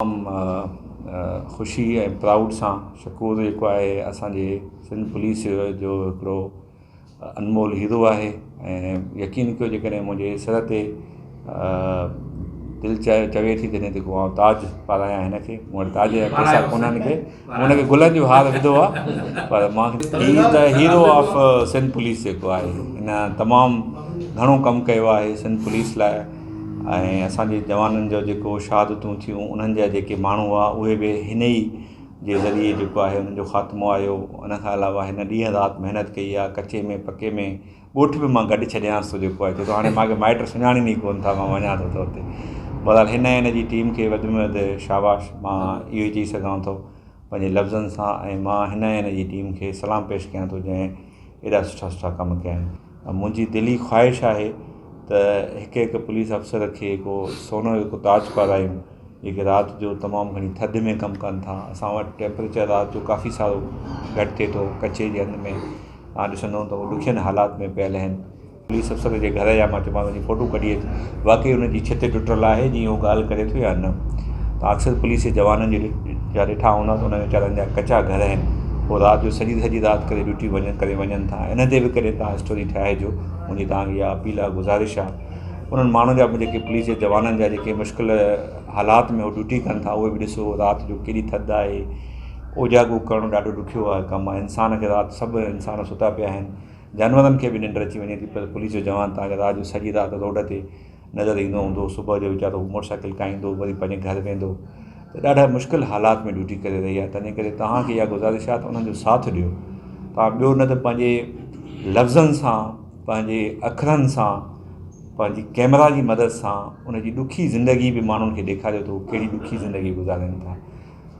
ख़ुशी ऐं प्राउड सां शकूर जेको आहे असांजे सिंध पुलिस जो हिकिड़ो अनमोल हीरो आहे ऐं यकीन कयो जेकॾहिं मुंहिंजे सिर ते दिलि चवे थी जॾहिं जेको आउं ताज पारायां हिनखे। मूं वटि ताज जा पैसा कोन आहिनि हुनखे गुलनि जो हार विधो आहे, पर मां he is the hero of Sindh police जेको आहे हिन तमामु घणो कमु कयो आहे सिंध पुलिस लाइ। ऐं असांजे जवाननि जो जेको शहादतूं थियूं उन्हनि जा जेके माण्हू हुआ उहे बि हिन ई जे ज़रिए जेको आहे उन्हनि जो ख़ात्मो आयो। उन खां अलावा हिन ॾींहुं राति महिनत कई आहे, कचे में पके में ॻोठ बि मां गॾु छॾियांसि थो जेको आहे छो त हाणे मूंखे माइट सुञाणीनि ई कोन था, मां वञा थो त हुते। बहरहाल हिन जी टीम खे वधि में वधि शाबाश मां इहो ई चई सघां थो पंहिंजे लफ़्ज़नि सां, ऐं मां हिन जी टीम खे सलाम पेश कयां थो जंहिं एॾा सुठा सुठा कमु कया आहिनि। मुंहिंजी दिली ख़्वाहिश आहे त हिकु हिकु पुलिस अफ़सर खे को सोनो जो ताज पारायूं जेके राति जो तमामु घणी थधि में कमु कनि था। असां वटि टेम्परेचर राति जो काफ़ी सारो घटि थिए थो, कचे जे अंद में तव्हां ॾिसंदो त उहे ॾुखियनि हालात में पियल आहिनि। पुलिस अफ़सर जे घर जा मां चवां वञी फ़ोटो कढी अची वाक़ई हुनजी छिति टुटल आहे जीअं उहो ॻाल्हि करे थो या न। त अक्सर पुलिस जे जवाननि जा ॾिठा हूंदा त उन वीचारनि जा कचा घर आहिनि, पोइ राति जो सॼी राति करे ड्यूटी वञनि था। इन ते बि करे तव्हां स्टोरी ठाहिजो। मुंहिंजी तव्हांखे इहा अपील आहे, गुज़ारिश आहे। उन्हनि माण्हुनि जा बि जेके पुलिस जे जवाननि जा जेके मुश्किल हालात में उहे ड्यूटी कनि था उहे बि ॾिसो। राति जो केॾी थधि आहे, उजाॻो करणु ॾाढो ॾुखियो आहे कमु आहे। इंसान खे राति सभु इंसान सुता पिया आहिनि, जानवरनि खे बि निंड अची वञे थी, पर पुलिस जो जवान तव्हांखे राति जो सॼी राति रोड ते नज़र ईंदो हूंदो। सुबुह जो वीचारो मोटरसाइकिल काईंदो वरी पंहिंजे घर वेंदो, त ॾाढा मुश्किल हालात में ड्यूटी करे रही आहे। तंहिंजे करे तव्हांखे इहा गुज़ारिश आहे त उन्हनि जो साथ ॾियो। तव्हां ॿियो न त पंहिंजे लफ़्ज़नि सां, पंहिंजे अखरनि सां, पंहिंजी कैमरा जी मदद सां उनजी ॾुखी ज़िंदगी बि माण्हुनि खे ॾेखारियो थो कहिड़ी ॾुखी ज़िंदगी गुज़ारनि था।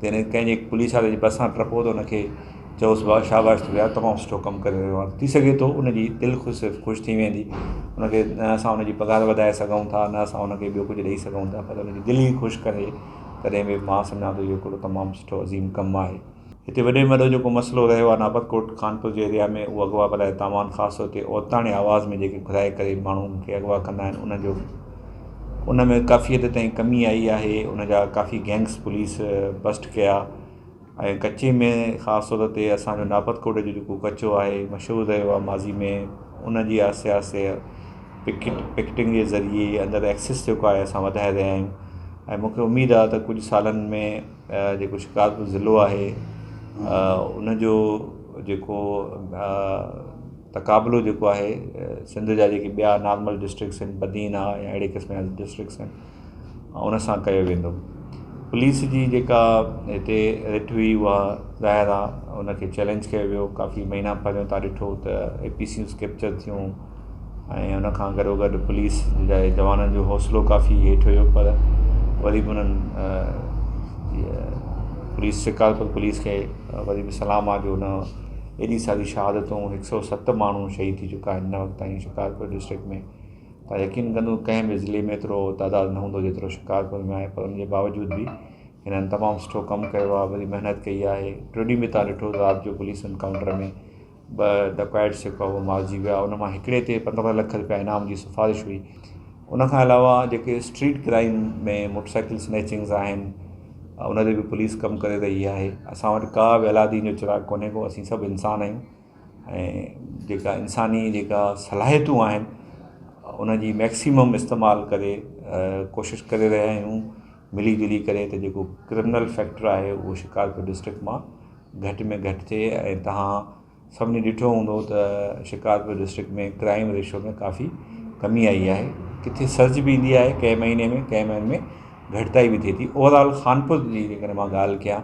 त कंहिंजे पुलिस वारे जे बसां टपो त उनखे चयोसि भाउ शाबाश तूं यार तमामु सुठो कमु करे रहियो आहे। थी सघे थो उनजी दिलि ख़ुशि थी वेंदी, उनखे न असां उनजी पघार वधाए सघूं था, न असां उनखे ॿियो कुझु ॾेई सघूं था, पर उनजी दिलि ई ख़ुशि करे तॾहिं बि मां सम्झां थो इहो हिकिड़ो तमामु सुठो अज़ीम कमु आहे। हिते वॾे में वॾो जेको मसइलो रहियो आहे नापतकोट कानपुर जे एरिया में, उहो अॻवा भलाए तामान ख़ासि तौर ते औरताणे आवाज़ में जेके घुराए करे माण्हुनि खे अॻवा कंदा आहिनि, उन में काफ़ी हद ताईं कमी आई आहे। उनजा काफ़ी गैंग्स पुलिस बस्ट कया। ऐं कचे में ख़ासि तौर ते असांजो नापतकोट जो जेको कचो आहे मशहूरु रहियो आहे माज़ी में, उनजी आहिस्ते आहिस्ते पिकेटिंग जे ज़रिए अंदरि एक्सेस जेको आहे असां वधाए रहिया आहियूं। ऐं मूंखे उमेदु आहे त कुझु सालनि में जेको शिकारपुर ज़िलो आहे उनजो जेको तक़ाबिलो जेको आहे सिंध जा जेके ॿिया नॉर्मल डिस्ट्रिक्ट्स आहिनि, बदीन आहे या अहिड़े क़िस्म जा डिस्ट्रिक्ट्स आहिनि, उन सां कयो वेंदो। पुलिस जी जेका हिते रिट हुई उहा ज़ाहिर आहे उनखे चैलेंज कयो वियो। काफ़ी महीना पहिरियों तव्हां ॾिठो त APCs कैप्चर थियूं ऐं उनखां गॾोगॾु पुलिस जा जवाननि जो हौसलो काफ़ी हेठि हुयो, पर वरी बि उन्हनि पुलिस शिकारपुर पुलिस खे वरी बि सलाम आहे जो उन एॾी सारी शहादतूं 107 माण्हू शहीद थी चुका आहिनि हिन वक़्त ताईं शिकारपुर डिस्ट्रिक्ट में। तव्हां यकीन कंदो कंहिं बि ज़िले में एतिरो तइदादु न हूंदो जेतिरो शिकारपुर में आहे, पर उनजे बावजूदि बि हिननि तमामु सुठो कमु कयो आहे, वरी महिनत कई आहे। टियों ॾींहुं बि तव्हां ॾिठो राति जो पुलिस एनकाउंटर में 2 डकैट्स जेको आहे उहो मारिजी विया। उन मां हिकिड़े ते 15 लख रुपया इनाम जी सिफ़ारिश हुई। उनखां अलावा जेके स्ट्रीट क्राइम में मोटरसाइकिल स्नैचिंग्स आहिनि उन ते बि पुलिस कमु करे रही आहे। असां वटि का बि अलादीन जो चिराग कोन्हे को, असीं सभु इंसान आहियूं ऐं जेका इंसानी जेका सलाहियतूं आहिनि उनजी मैक्सिमम इस्तेमालु करे कोशिशि करे रहिया आहियूं मिली जुली करे त जेको क्रिमिनल फैक्टर आहे उहो शिकारपुर डिस्ट्रिक्ट मां घटि में घटि थिए। ऐं तव्हां सभिनी ॾिठो हूंदो त शिकारपुर डिस्ट्रिक्ट में क्राइम रेशो में काफ़ी कमी आई आहे। किथे सर्ज बि ईंदी आहे कंहिं महीने में, कंहिं महीने में घटिताई बि थिए थी। ओवरऑल खानपुर जी जेकॾहिं मां ॻाल्हि कयां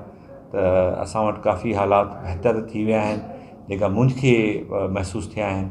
त असां वटि काफ़ी हालात बहितर थी विया आहिनि जेका मुंझ खे महसूसु थिया आहिनि।